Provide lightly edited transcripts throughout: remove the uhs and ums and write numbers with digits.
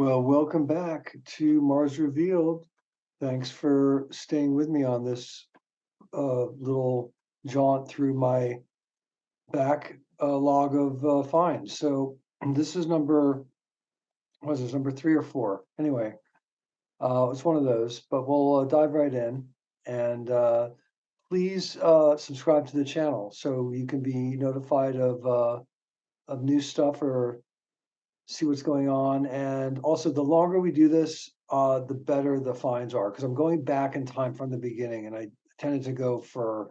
Well, welcome back to Mars Revealed. Thanks for staying with me on this little jaunt through my back log of finds. So this is number, what is this, number 3 or 4? Anyway, it's one of those, but we'll dive right in. And please subscribe to the channel so you can be notified of new stuff or see what's going on. And also, the longer we do this, the better the finds are, because I'm going back in time from the beginning, and I tended to go for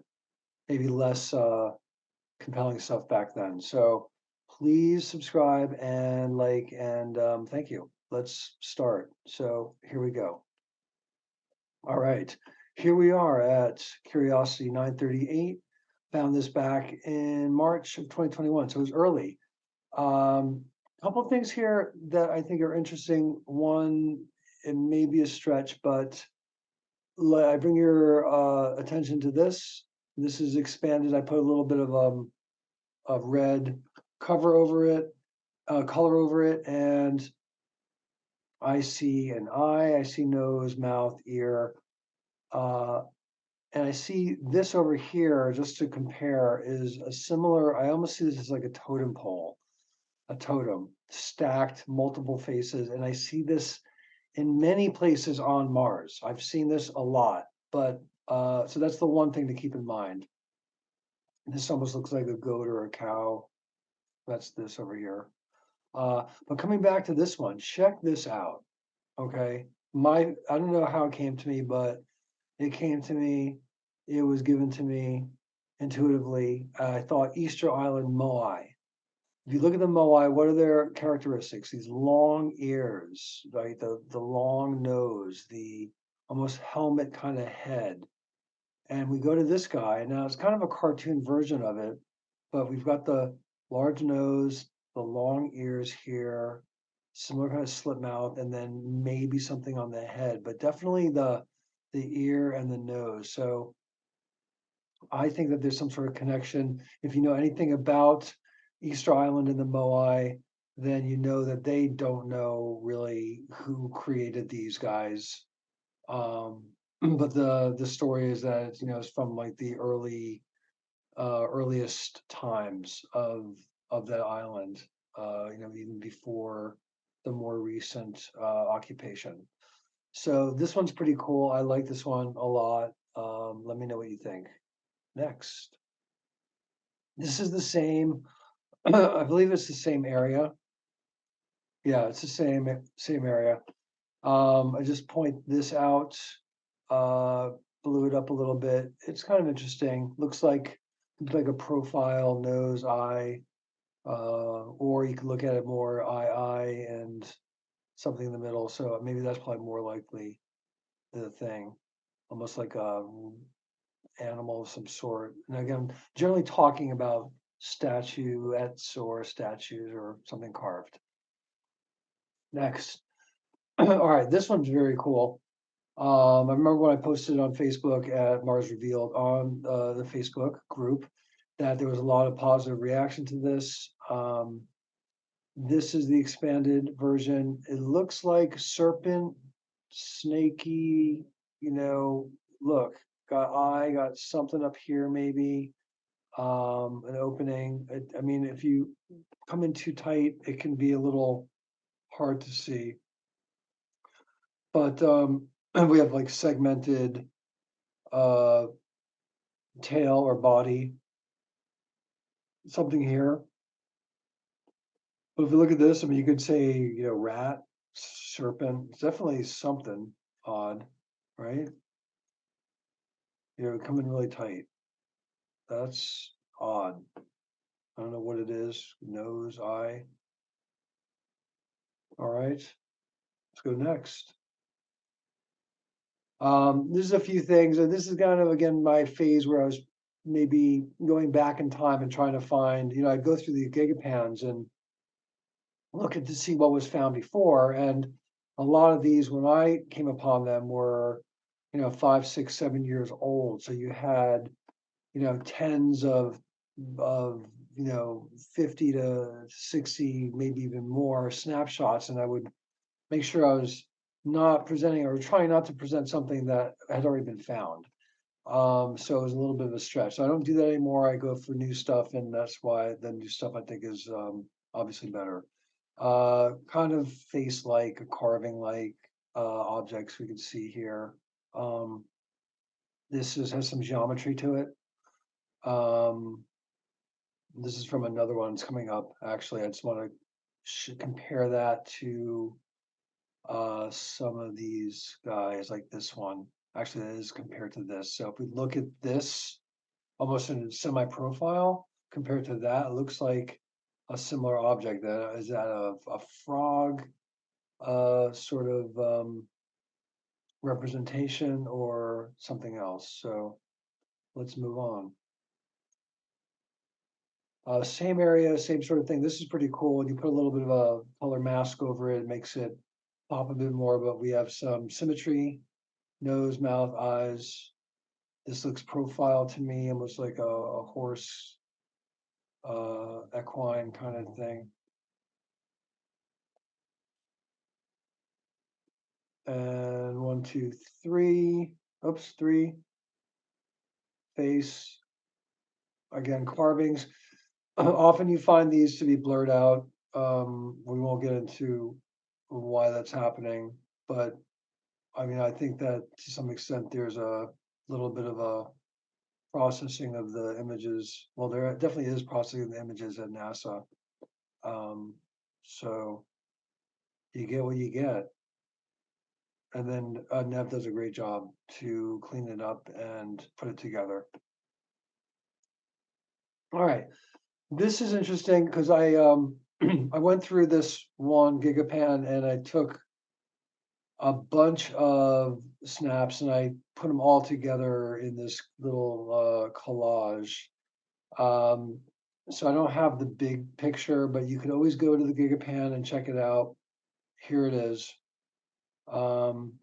maybe less compelling stuff back then. So please subscribe and like, and thank you. Let's start. So here we go. All right, here we are at Curiosity 938. Found this back in March of 2021, so it was early. Couple of things here that I think are interesting. One, it may be a stretch, but I bring your attention to this. This is expanded. I put a little bit of red cover over it, color over it, and I see an eye. I see nose, mouth, ear, uh, and I see this over here. Just to compare, is a similar. I almost see this as like a totem pole, a totem stacked multiple faces, and I see this in many places on Mars. I've seen this a lot, but so that's the one thing to keep in mind. This almost looks like a goat or a cow. That's this over here. But coming back to this one, check this out. Okay, I don't know how it came to me, but it came to me. It was given to me intuitively. I thought Easter Island Moai. If you look at the moai, what are their characteristics? These long ears, right? The long nose, the almost helmet kind of head. And we go to this guy, and now it's kind of a cartoon version of it, but we've got the large nose, the long ears here, similar kind of slit mouth, and then maybe something on the head, but definitely the ear and the nose. So I think that there's some sort of connection. If you know anything about Easter Island and the Moai, then you know that they don't know really who created these guys. But the story is that it's from like the earliest times of that island. Even before the more recent occupation. So this one's pretty cool. I like this one a lot. Let me know what you think. Next. This is the same, I believe it's the same area. Yeah, it's the same area. I just point this out, uh, blew it up a little bit. It's kind of interesting. Looks like a profile, nose, eye, or you could look at it more eye, and something in the middle. So maybe that's probably more likely the thing, almost like a animal of some sort. And again, generally talking about statuettes or statues or something carved. Next. All right, this one's very cool. I remember when I posted on Facebook at Mars Revealed on the Facebook group that there was a lot of positive reaction to this. This is the expanded version. It looks like serpent, snaky, look, got eye, got something up here maybe, an opening. I mean, if you come in too tight, it can be a little hard to see. But we have like segmented uh, tail or body, something here. But if you look at this, I mean, you could say, rat, serpent. It's definitely something odd, right? Coming really tight. That's odd. I don't know what it is. Nose, eye. All right, let's go next. There's a few things, and this is kind of again my phase where I was maybe going back in time and trying to find, I'd go through the gigapans and look at to see what was found before. And a lot of these, when I came upon them, were, 5, 6, 7 years old. So you had, tens of 50 to 60, maybe even more snapshots, and I would make sure I was not presenting or trying not to present something that had already been found. So it was a little bit of a stretch. So I don't do that anymore. I go for new stuff, and that's why the new stuff I think is obviously better. Kind of face-like, carving-like objects we can see here. Um, this has some geometry to it. Um, this is from another one that's coming up. Actually, I just want to compare that to some of these guys, like this one. Actually, that is compared to this. So if we look at this, almost in semi-profile, compared to that, it looks like a similar object. That is that a frog, sort of representation or something else. So let's move on. Same area, same sort of thing. This is pretty cool. You put a little bit of a color mask over it, it makes it pop a bit more, but we have some symmetry, nose, mouth, eyes. This looks profile to me, almost like a horse, equine kind of thing. And one, two, three, oops, three, face, again, carvings. Often you find these to be blurred out. We won't get into why that's happening, but I mean, I think that to some extent there's a little bit of a processing of the images. Well, there definitely is processing the images at NASA. Um, so you get what you get. And then Nev does a great job to clean it up and put it together. All right, this is interesting because I I went through this one gigapan and I took a bunch of snaps and I put them all together in this little collage. Um, so I don't have the big picture, but you can always go to the gigapan and check it out. Here it is. Um,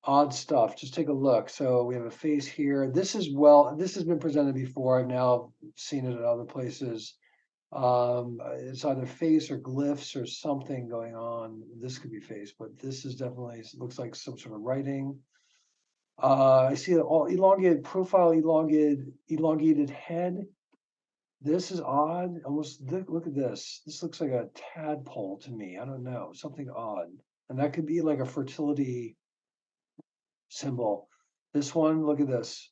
odd stuff. Just take a look. So we have a face here. This has been presented before. I've now seen it at other places. It's either face or glyphs or something going on. This could be face, but this is definitely looks like some sort of writing. I see it all elongated profile, elongated head. This is odd. Almost look at this. This looks like a tadpole to me. I don't know, something odd. And that could be like a fertility symbol. This one, look at this.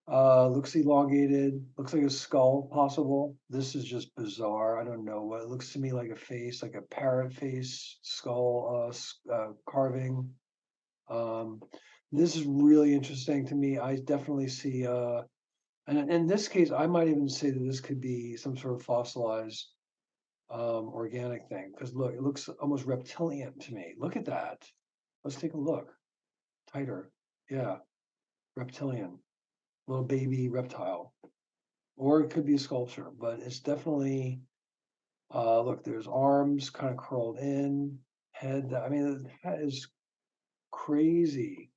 Looks elongated, looks like a skull possible. This is just bizarre. I don't know what it looks to me like a face, like a parrot face, skull, carving. Um, this is really interesting to me. I definitely see, and in this case, I might even say that this could be some sort of fossilized, organic thing. Because look, it looks almost reptilian to me. Look at that. Let's take a look. Tighter. Yeah, reptilian. Little baby reptile. Or it could be a sculpture, but it's definitely, look, there's arms kind of curled in, head. I mean, that is crazy.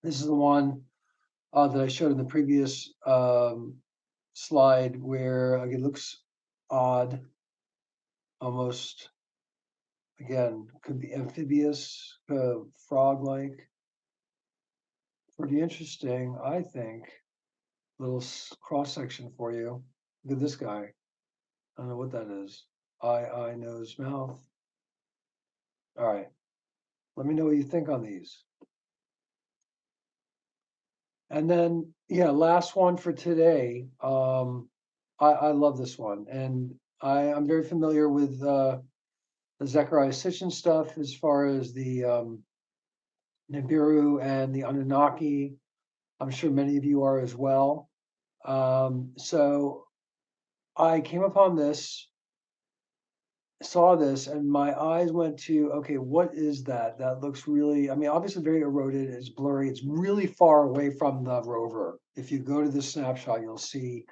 This is the one that I showed in the previous slide where it looks odd, almost, again, could be amphibious, frog-like. Pretty interesting, I think. Little cross section for you. Look at this guy. I don't know what that is. Eye, nose, mouth. All right. Let me know what you think on these. And then, yeah, last one for today. I love this one, and I'm very familiar with the Zechariah Sitchin stuff as far as the Nibiru and the Anunnaki. I'm sure many of you are as well. So I came upon this, saw this, and my eyes went to, okay, what is that? That looks really, I mean, obviously very eroded, it's blurry, it's really far away from the rover. If you go to this snapshot, you'll see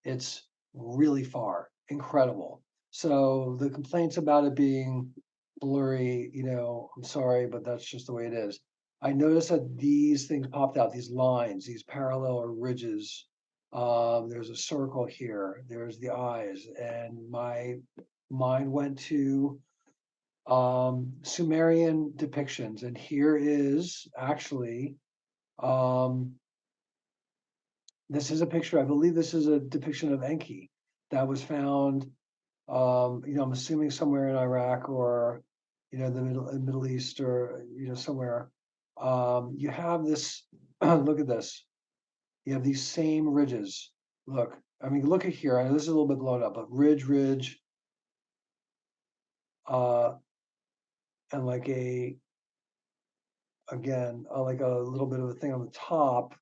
it's really far, incredible. So the complaints about it being blurry, I'm sorry, but that's just the way it is. I noticed that these things popped out, these lines, these parallel or ridges. There's a circle here, there's the eyes, and my Mine went to Sumerian depictions, and here is actually this is a picture. I believe this is a depiction of Enki that was found. I'm assuming somewhere in Iraq or the Middle East or somewhere. You have this. Look at this. You have these same ridges. Look, I mean, look at here. I know this is a little bit blown up, but ridge, uh, and like like a little bit of a thing on the top.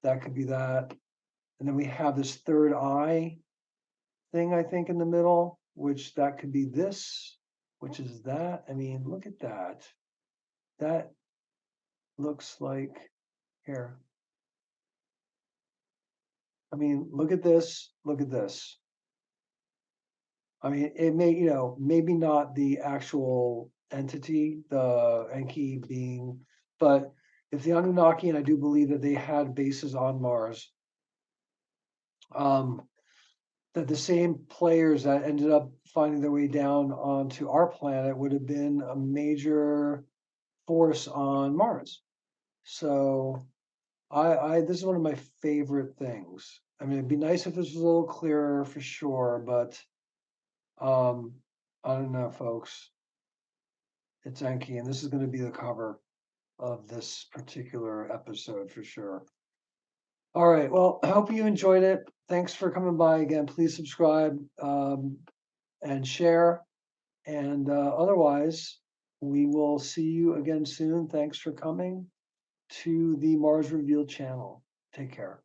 That could be that. And then we have this third eye thing, I think, in the middle, which that could be this, which is that. I mean, look at that. That looks like here. I mean, look at this. Look at this. I mean, it may, maybe not the actual entity, the Enki being, but if the Anunnaki, and I do believe that they had bases on Mars, um, that the same players that ended up finding their way down onto our planet would have been a major force on Mars. So this is one of my favorite things. I mean, it'd be nice if this was a little clearer for sure, but um, I don't know, folks. It's Enki, and this is going to be the cover of this particular episode for sure. All right. Well, I hope you enjoyed it. Thanks for coming by again. Please subscribe and share. And otherwise, we will see you again soon. Thanks for coming to the Mars Revealed channel. Take care.